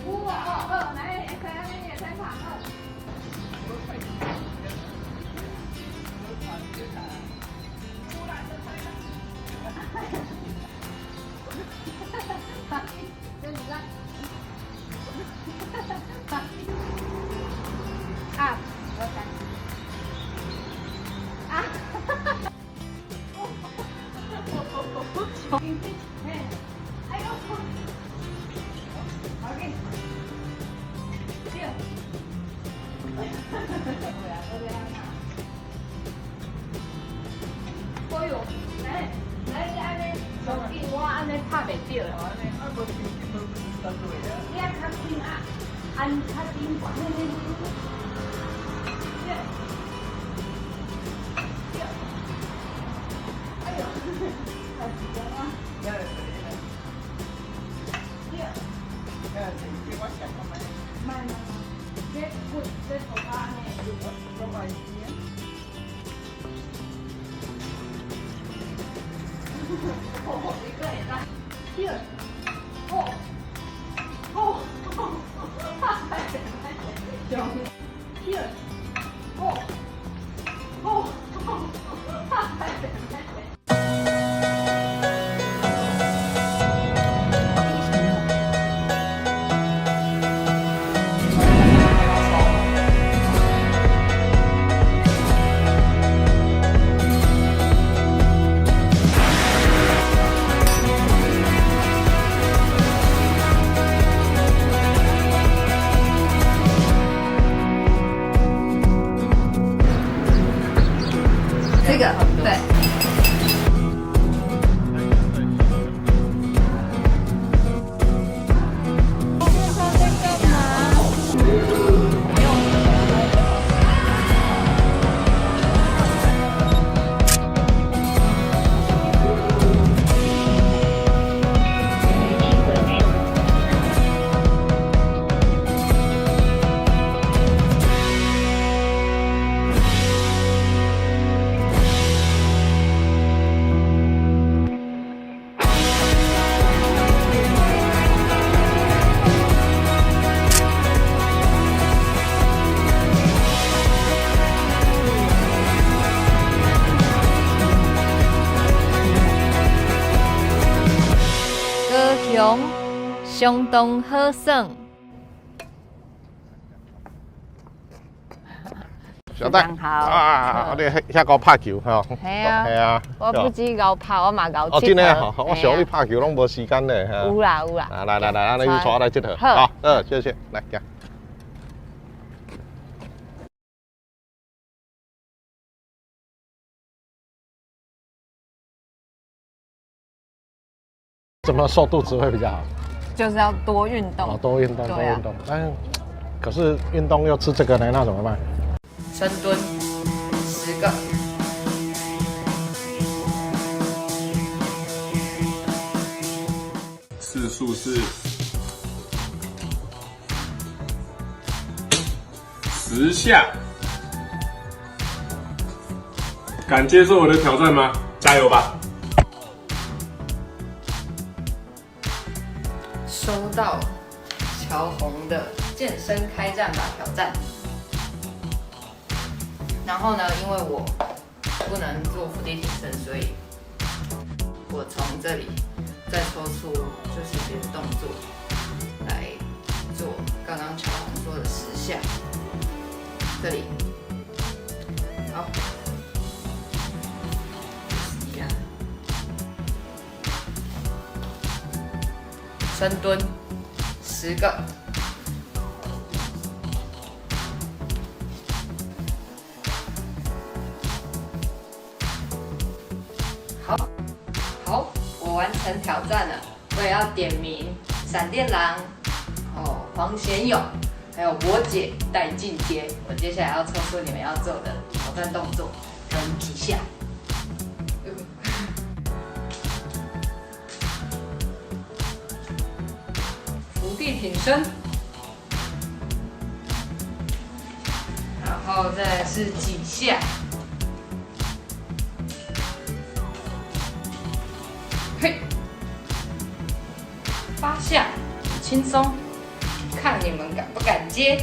哇，来，也在爬了。就你来。啊，我看。啊！哎呦！OK。哎呦，来安尼，手机我安尼拍袂着了。你啊较紧啊，按较紧管哎呦，太紧张了。慢，这骨这头发呢，我快些。一个也在。第二，第二，这个对。相当好耍。小戴啊，你遐高拍球吼？系啊，我不止高拍，我嘛高真诶吼，我想你拍球拢无时间咧。有啦。来，咱去带来佚佗。好，谢谢，来行。怎么瘦肚子会比较好？就是要多运动，多运动。但可是运动又吃这个呢，那怎么办？深蹲10个，次数是10下，敢接受我的挑战吗？加油吧！收到乔红的健身开战吧挑战。然后呢，因为我不能做伏地挺身，所以我从这里再抽出就是别的动作来做刚刚乔红说的10下。这里，好，10下，深蹲10个。好，我完成挑战了。我也要点名闪电狼、黄贤勇，还有我姐戴静婕。我接下来要抽出你们要做的挑战动作跟几下。伏地挺身，然后再来是几下。嘿，8下，很轻松。看你们敢不敢接。